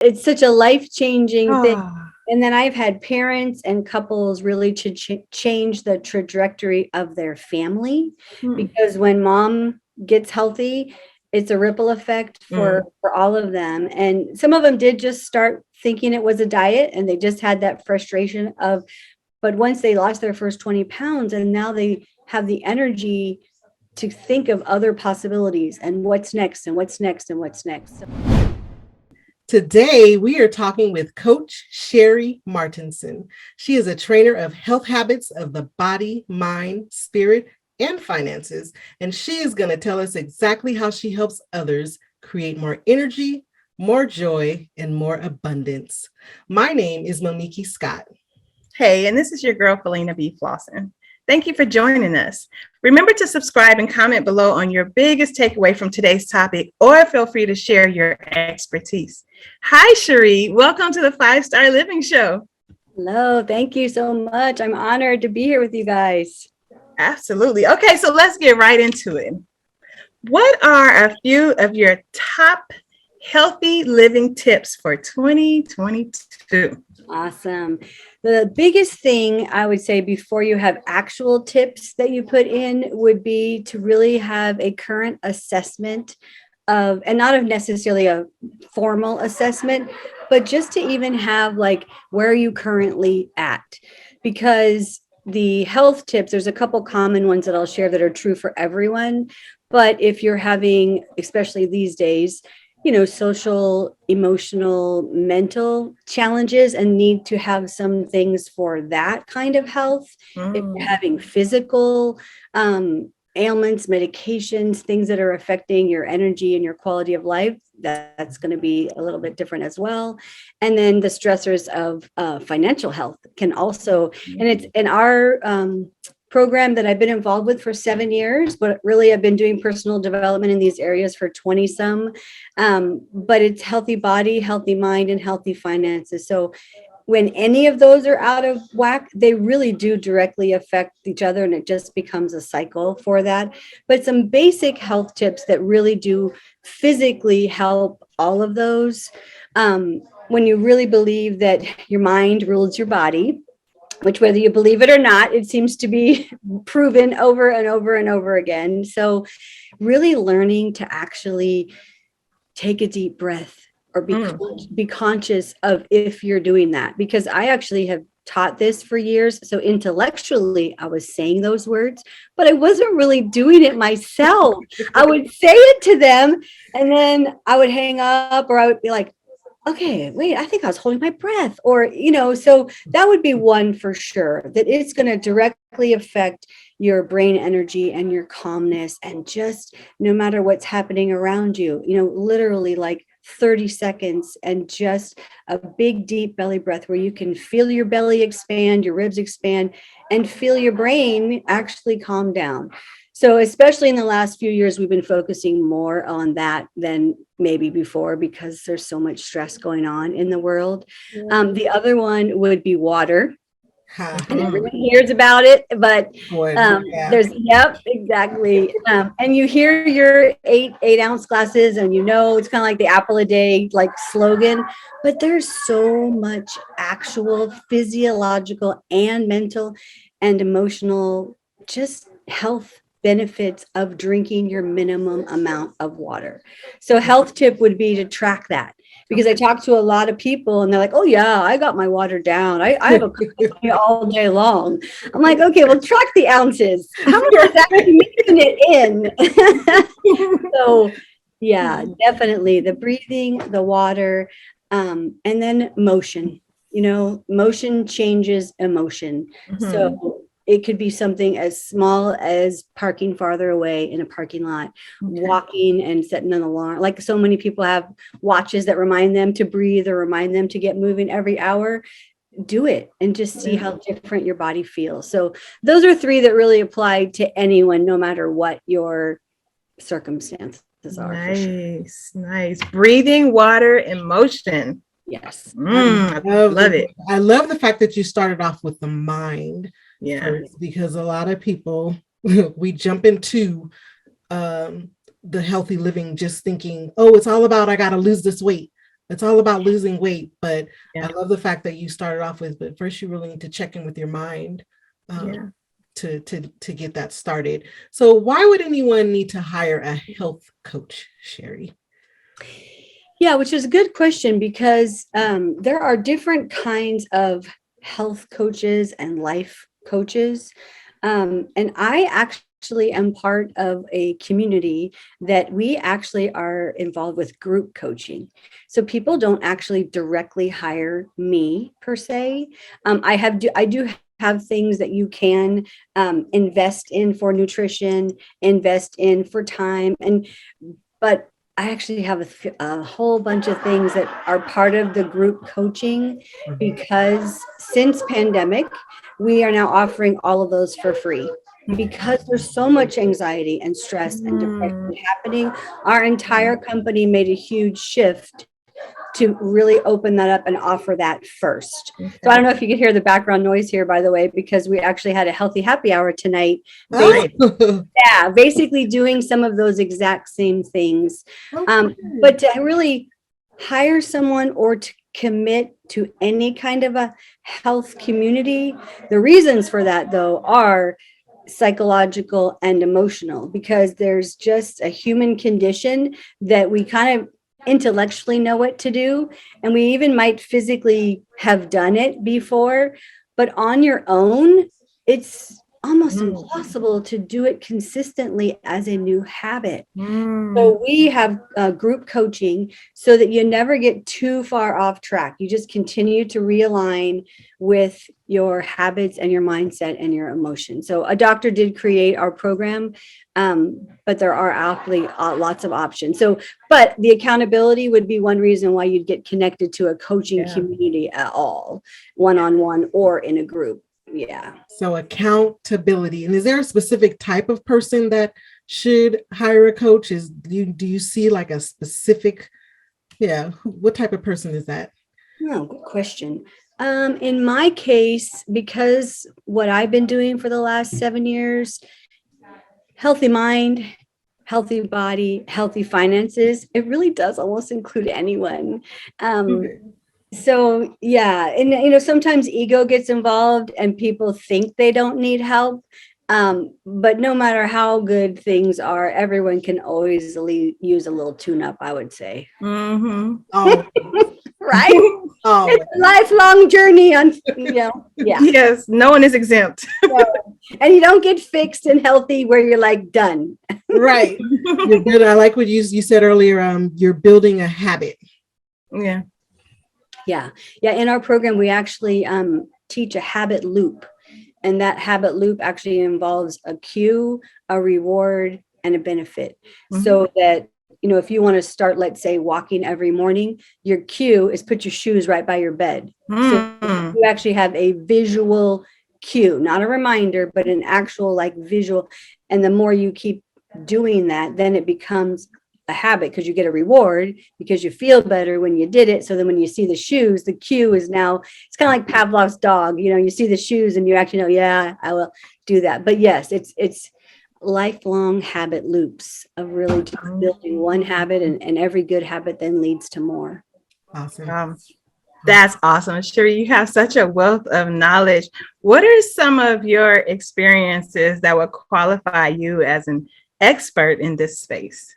it's such a life-changing thing. Ah, And then I've had parents and couples really to change the trajectory of their family, mm, because when mom gets healthy, it's a ripple effect mm. for all of them. And some of them did just start thinking it was a diet, and they just had that frustration of, but once they lost their first 20 pounds, and now they have the energy to think of other possibilities and what's next and what's next and what's next. So Today, we are talking with Coach Cheri Martinson. She is a trainer of health habits of the body, mind, spirit, and finances. And she is going to tell us exactly how she helps others create more energy, more joy, and more abundance. My name is Monickie Scott. Hey, and this is your girl, Felina B. Flossin. Thank you for joining us. Remember to subscribe and comment below on your biggest takeaway from today's topic, or feel free to share your expertise. Hi, Cheri. Welcome to the 5-Star Living Show. hello, thank you so much. I'm honored to be here with you guys. Absolutely. Okay, so let's get right into it. What are a few of your top healthy living tips for 2022? Awesome. The biggest thing I would say before you have actual tips that you put in would be to really have a current assessment of, and not of necessarily a formal assessment, but just to even have like, where are you currently at? Because the health tips, there's a couple common ones that I'll share that are true for everyone. But if you're having, especially these days, social, emotional, mental challenges and need to have some things for that kind of health. If you're Mm. having physical ailments, medications, things that are affecting your energy and your quality of life, that's going to be a little bit different as well. And then the stressors of financial health can also, and it's in our program that I've been involved with for 7 years, but really I've been doing personal development in these areas for 20 some. But it's healthy body, healthy mind, and healthy finances. So when any of those are out of whack, they really do directly affect each other, and it just becomes a cycle for that. But some basic health tips that really do physically help all of those. When you really believe that your mind rules your body, which whether you believe it or not, it seems to be proven over and over and over again. So really learning to actually take a deep breath, or Mm. be conscious of if you're doing that, because I actually have taught this for years. So intellectually I was saying those words, but I wasn't really doing it myself. I would say it to them, and then I would hang up, or I would be like, okay, wait, I think I was holding my breath, or so that would be one for sure, that it's going to directly affect your brain energy and your calmness, and just no matter what's happening around you, literally like 30 seconds, and just a big deep belly breath where you can feel your belly expand, your ribs expand, and feel your brain actually calm down. So especially in the last few years, we've been focusing more on that than maybe before, because there's so much stress going on in the world. The other one would be water, Ha, and Mhm. everyone hears about it, but boy, yeah. yep, exactly. And you hear your eight ounce glasses, and it's kind of like the apple a day like slogan, but there's so much actual physiological and mental and emotional just health benefits of drinking your minimum amount of water. So health tip would be to track that, because I Okay. talk to a lot of people and they're like, oh yeah, I got my water down. I have a cup of coffee all day long. I'm like, okay, well, track the ounces. How much is actually mixing it in? So yeah, definitely the breathing, the water, and then motion. Motion changes emotion. Mhm. So it could be something as small as parking farther away in a parking lot, Okay. walking and setting an alarm. Like so many people have watches that remind them to breathe or remind them to get moving every hour. Do it and just see Yeah. how different your body feels. So those are three that really apply to anyone, no matter what your circumstances are, for sure. Nice, nice. Breathing, water, and motion. Yes. I I love love it. I love the fact that you started off with the mind Yeah. first, because a lot of people we jump into um, the healthy living just thinking, oh, it's all about I got to lose this weight. it's all about losing weight. But Yeah. I love the fact that you started off with, but first you really need to check in with your mind. Yeah. To get that started. So why would anyone need to hire a health coach, Cheri? Yeah, which is a good question because there are different kinds of health coaches and life coaches. And I actually am part of a community that we actually are involved with group coaching. So people don't actually directly hire me per se. I do have things that you can invest in for nutrition, invest in for time, but I actually have a whole bunch of things that are part of the group coaching because since pandemic, we are now offering all of those for free because there's so much anxiety and stress and depression happening. Our entire company made a huge shift to really open that up and offer that first. So I don't know if you could hear the background noise here, by the way, because we actually had a healthy happy hour tonight. Basically doing some of those exact same things. But to really hire someone or to commit to any kind of a health community, the reasons for that, though, are psychological and emotional, because there's just a human condition that we kind of intellectually know what to do, and we even might physically have done it before, but on your own, it's almost impossible to do it consistently as a new habit. So we have group coaching so that you never get too far off track. You just continue to realign with your habits and your mindset and your emotions. So a doctor did create our program, but there are actually lots of options. So, but the accountability would be one reason why you'd get connected to a coaching community at all, one-on-one or in a group. Yeah. So accountability. And is there a specific type of person that should hire a coach? Do you see like a specific, what type of person is that? Oh, good question. In my case, because what I've been doing for the last 7 years, healthy mind, healthy body, healthy finances, it really does almost include anyone. So yeah, and sometimes ego gets involved and people think they don't need help. But no matter how good things are, everyone can always use a little tune-up, I would say. Oh, right? It's a lifelong journey Yes, no one is exempt. And you don't get fixed and healthy where you're like done. Right. You're good. I like what you said earlier. You're building a habit. Yeah. In our program we actually teach a habit loop, and that habit loop actually involves a cue, a reward, and a benefit. So that if you want to start, let's say, walking every morning, your cue is put your shoes right by your bed. So you actually have a visual cue, not a reminder, but an actual like visual. And the more you keep doing that, then it becomes a habit because you get a reward because you feel better when you did it. So then when you see the shoes, the cue is now, it's kind of like Pavlov's dog. You see the shoes and you actually know, yeah, I will do that. But yes, it's lifelong habit loops of really just building one habit, and every good habit then leads to more. Awesome. That's awesome. Cheri, you have such a wealth of knowledge. What are some of your experiences that would qualify you as an expert in this space?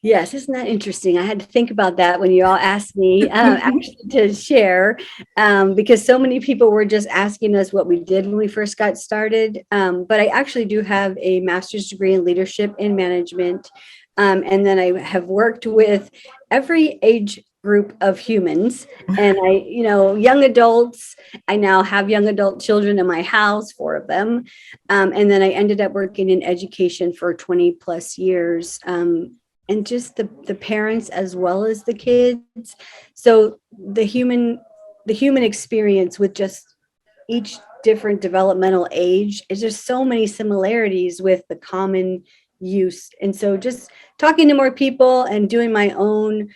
Yes, isn't that interesting? I had to think about that when you all asked me actually to share, because so many people were just asking us what we did when we first got started. But I actually do have a master's degree in leadership and management. And then I have worked with every age group of humans, and young adults. I now have young adult children in my house, 4 of them. And then I ended up working in education for 20 plus years. And just the parents as well as the kids. So the human experience with just each different developmental age is just so many similarities with the common use. And so just talking to more people and doing my own,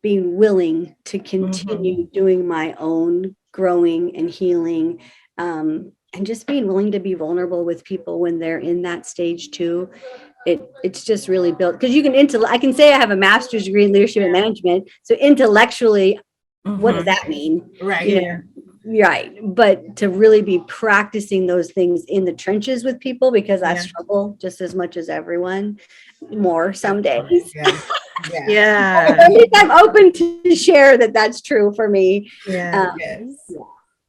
being willing to continue doing my own growing and healing, and just being willing to be vulnerable with people when they're in that stage too. it's just really built, because you can I can say I have a master's degree in leadership and management. So intellectually, what does that mean? Right. You know, Yeah. right. But to really be practicing those things in the trenches with people, because I Yeah. struggle just as much as everyone, more some days. Yeah. Yeah. Yeah. At least I'm open to share that that's true for me. Yeah. Yes.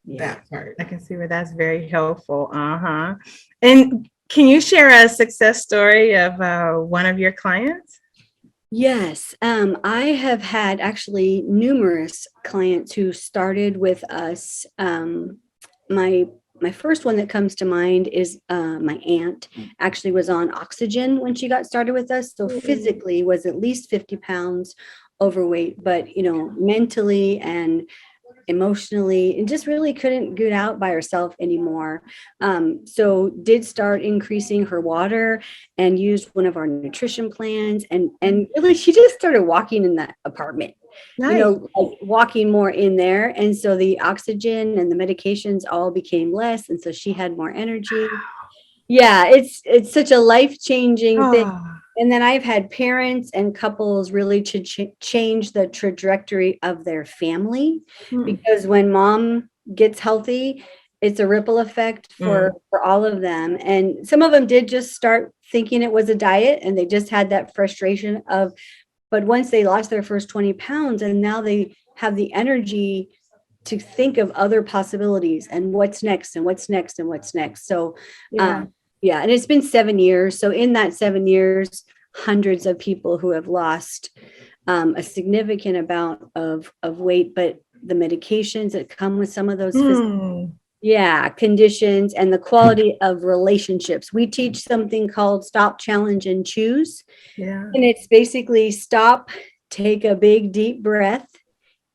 Yeah. That part. I can see where that's very helpful. Uh-huh. And can you share a success story of one of your clients? Yes, I have had actually numerous clients who started with us. My my first one that comes to mind is my aunt. Actually, was on oxygen when she got started with us, so physically was at least 50 pounds overweight, but mentally and emotionally, and just really couldn't get out by herself anymore. So did start increasing her water and used one of our nutrition plans, and really she just started walking in that apartment, Nice. like walking more in there. And so the oxygen and the medications all became less, and so she had more energy. Yeah, it's such a life-changing thing. Oh, And then I've had parents and couples really to change the trajectory of their family, mm, because when mom gets healthy, it's a ripple effect for all of them. And some of them did just start thinking it was a diet, and they just had that frustration of, but once they lost their first 20 pounds, and now they have the energy to think of other possibilities and what's next and what's next and what's next. So, yeah. yeah, and it's been 7 years. So in that 7 years, hundreds of people who have lost a significant amount of weight, but the medications that come with some of those Mm, conditions, and the quality of relationships. We teach something called stop, challenge, and choose. yeah. And it's basically stop, take a big deep breath,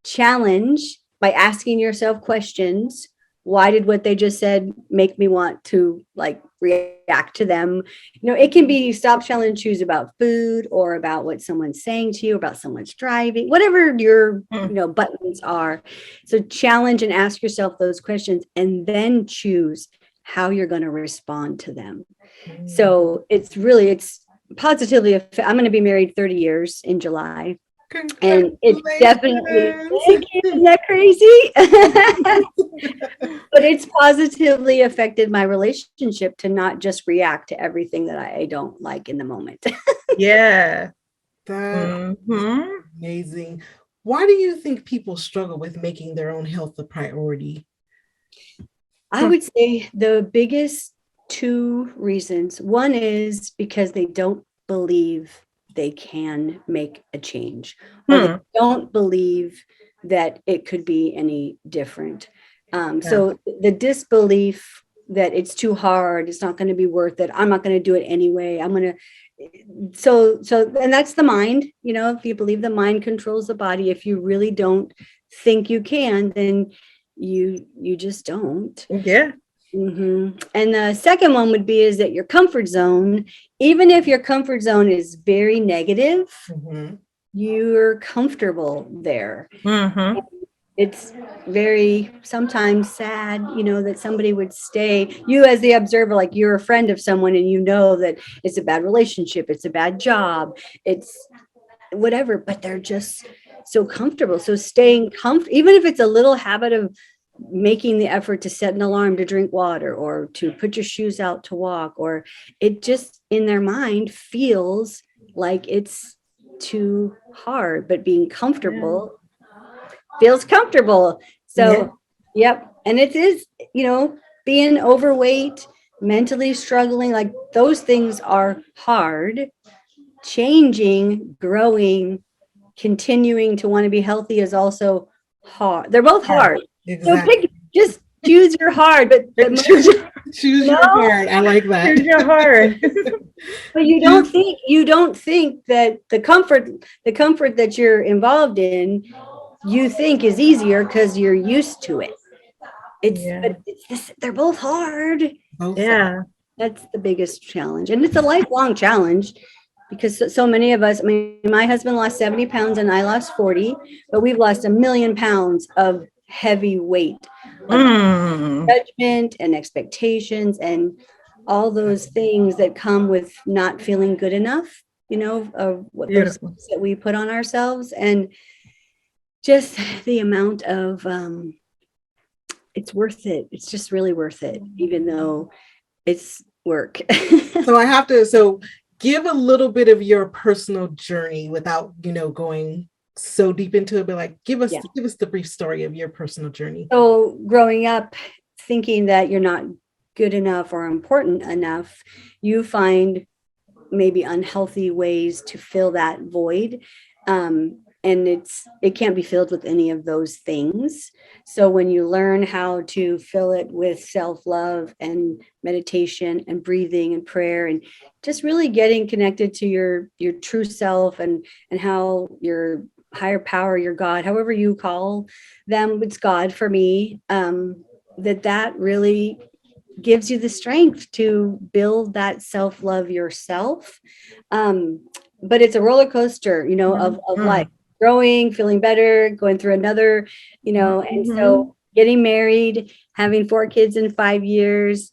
challenge by asking yourself questions. Why did what they just said make me want to like react to them? It can be stop, challenge, choose about food, or about what someone's saying to you, about someone's driving, whatever your buttons are. So challenge and ask yourself those questions, and then choose how you're going to respond to them. So it's positively, I'm going to be married 30 years in July. And it's definitely, thank you, isn't that crazy? But it's positively affected my relationship to not just react to everything that I don't like in the moment. Yeah. That's Mhm. amazing. Why do you think people struggle with making their own health a priority? I would say the biggest two reasons. One is because they don't believe they can make a change, or they don't believe that it could be any different. So the disbelief that it's too hard, it's not going to be worth it, I'm not going to do it anyway, I'm going to. So, and that's the mind. If you believe the mind controls the body, if you really don't think you can, then you just don't. Yeah. And the second one would be is that your comfort zone, even if your comfort zone is very negative, you're comfortable there. Mm-hmm. It's very sometimes sad, that somebody would stay, you as the observer, like you're a friend of someone, and that it's a bad relationship, it's a bad job, it's whatever, but they're just so comfortable. So staying comfortable, even if it's a little habit of making the effort to set an alarm to drink water, or to put your shoes out to walk, or it just in their mind feels like it's too hard, but being comfortable feels comfortable. So, yep. And it is, being overweight, mentally struggling, like those things are hard. Changing, growing, continuing to want to be healthy is also hard. They're both hard. Exactly. So just choose your hard, but choose your heart. I like that. Choose your heart. But you don't think that the comfort that you're involved in, you think is easier because you're used to it. They're both hard. Yeah. That's the biggest challenge. And it's a lifelong challenge, because so many of us, my husband lost 70 pounds and I lost 40, but we've lost 1,000,000 pounds of heavy weight, like judgment and expectations and all those things that come with not feeling good enough, of what those Beautiful. things that we put on ourselves, and just the amount of, it's worth it. It's just really worth it, even though it's work. So give a little bit of your personal journey without, going so deep into it, but like give us the brief story of your personal journey. So growing up thinking that you're not good enough or important enough, you find maybe unhealthy ways to fill that void. And it can't be filled with any of those things. So when you learn how to fill it with self-love and meditation and breathing and prayer and just really getting connected to your true self and how your higher power, your God, however you call them, it's God for me, that really gives you the strength to build that self-love yourself. But it's a roller coaster, of life, growing, feeling better, going through another, and so getting married, having 4 kids in 5 years.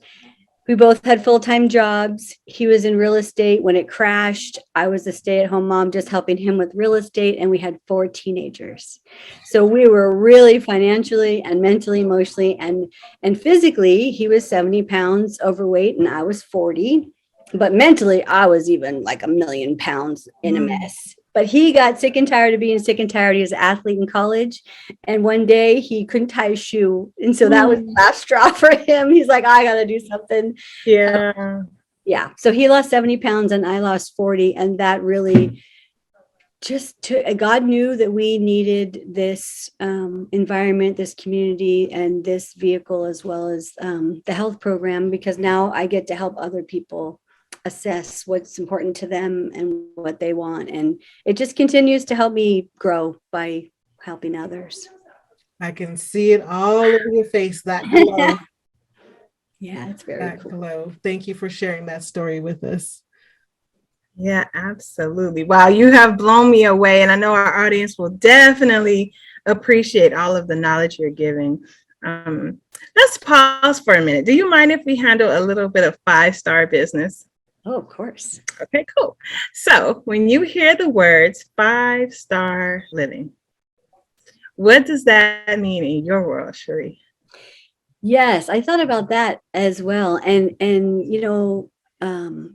We both had full-time jobs. He was in real estate. When it crashed, I was a stay-at-home mom, just helping him with real estate. And we had 4 teenagers. So we were really financially and mentally, emotionally, and physically, he was 70 pounds overweight and I was 40. But mentally, I was even like a million pounds in a mess. But he got sick and tired of being sick and tired. He was an athlete in college. And one day he couldn't tie a shoe. And so that was the last straw for him. He's like, I got to do something. Yeah. Yeah. So he lost 70 pounds and I lost 40. And that really God knew that we needed this environment, this community, and this vehicle, as well as the health program, because now I get to help other people assess what's important to them and what they want. And it just continues to help me grow by helping others. I can see it all over your face, that glow. Yeah, it's very That cool. glow. Thank you for sharing that story with us. Yeah, absolutely. Wow, you have blown me away. And I know our audience will definitely appreciate all of the knowledge you're giving. Let's pause for a minute. Do you mind if we handle a little bit of 5-star business? Oh, of course. Okay, cool. So when you hear the words 5-star living, what does that mean in your world, Cheri? Yes, I thought about that as well. And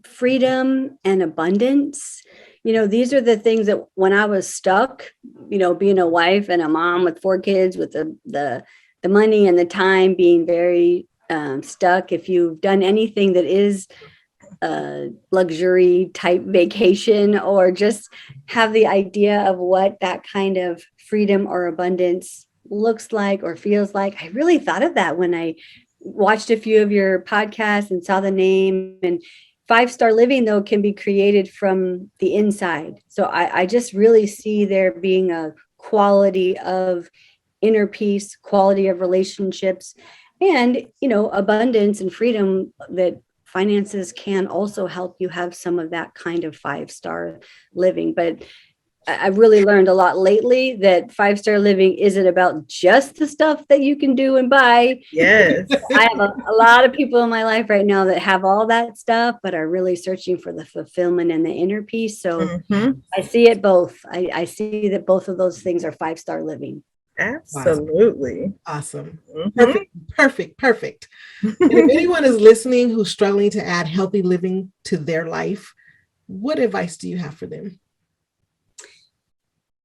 freedom and abundance, these are the things that when I was stuck, being a wife and a mom with 4 kids, with the money and the time, being very stuck. If you've done anything that is luxury type vacation, or just have the idea of what that kind of freedom or abundance looks like or feels like, I really thought of that when I watched a few of your podcasts and saw the name. And 5-star living, though, can be created from the inside. So I just really see there being a quality of inner peace, quality of relationships, and abundance and freedom, that finances can also help you have some of that kind of 5-star living. But I've really learned a lot lately that 5-star living isn't about just the stuff that you can do and buy. Yes. I have a lot of people in my life right now that have all that stuff, but are really searching for the fulfillment and the inner peace. So I see it both. I see that both of those things are 5-star living. Absolutely. Awesome. Perfect. And if anyone is listening who's struggling to add healthy living to their life, what advice do you have for them?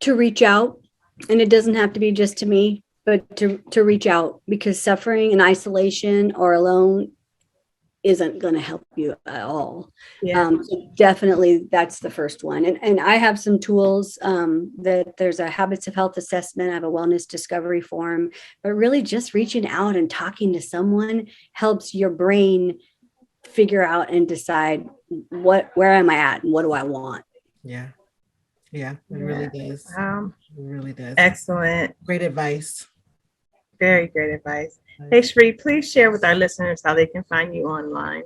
To reach out, and it doesn't have to be just to me, but to reach out, because suffering and isolation or alone isn't going to help you at all. Yeah. So definitely that's the first one. And I have some tools, that there's a habits of health assessment. I have a wellness discovery form, but really just reaching out and talking to someone helps your brain figure out and decide where am I at and what do I want? Yeah, it really does. It really does. Excellent. Great advice. Very great advice. Hey, Cheri, please share with our listeners how they can find you online.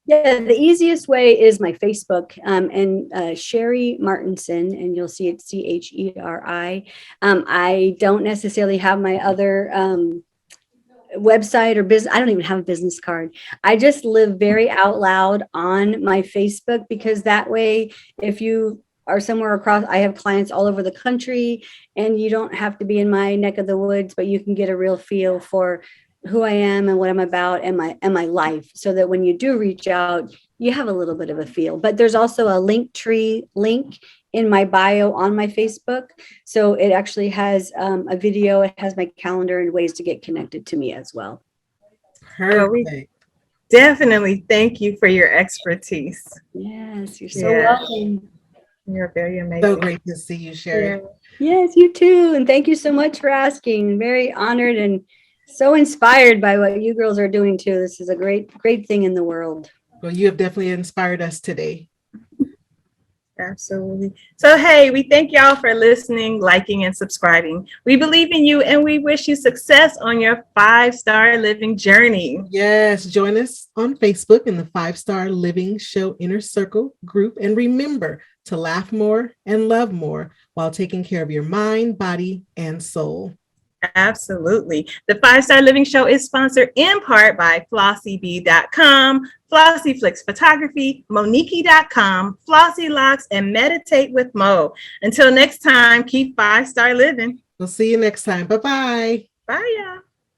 Yeah, the easiest way is my Facebook, and Cheri Martinson, and you'll see it Cheri. I don't necessarily have my other website or business. I don't even have a business card. I just live very out loud on my Facebook, because that way, if you are somewhere across, I have clients all over the country, and you don't have to be in my neck of the woods, but you can get a real feel for who I am and what I'm about and my life, so that when you do reach out, you have a little bit of a feel. But there's also a Linktree link in my bio on my Facebook. So it actually has a video, it has my calendar and ways to get connected to me as well. Well, we Perfect. definitely thank you for your expertise. Yes, you're so Yeah. welcome. You're very amazing. So great to see you, Cheri. Yeah. Yes, you too. And thank you so much for asking. Very honored and so inspired by what you girls are doing too. This is a great thing in the world. Well, you have definitely inspired us today. Absolutely. So, hey, we thank y'all for listening, liking, and subscribing. We believe in you, and we wish you success on your 5-star living journey. Yes, join us on Facebook in the 5-Star Living Show Inner Circle group. And remember to laugh more and love more while taking care of your mind, body, and soul. Absolutely. The 5-Star Living Show is sponsored in part by FlossieB.com, FlossieFlix Photography, Monickie.com, Flossie Locks, and Meditate with Mo. Until next time, keep 5-star living. We'll see you next time. Bye-bye. Bye, y'all.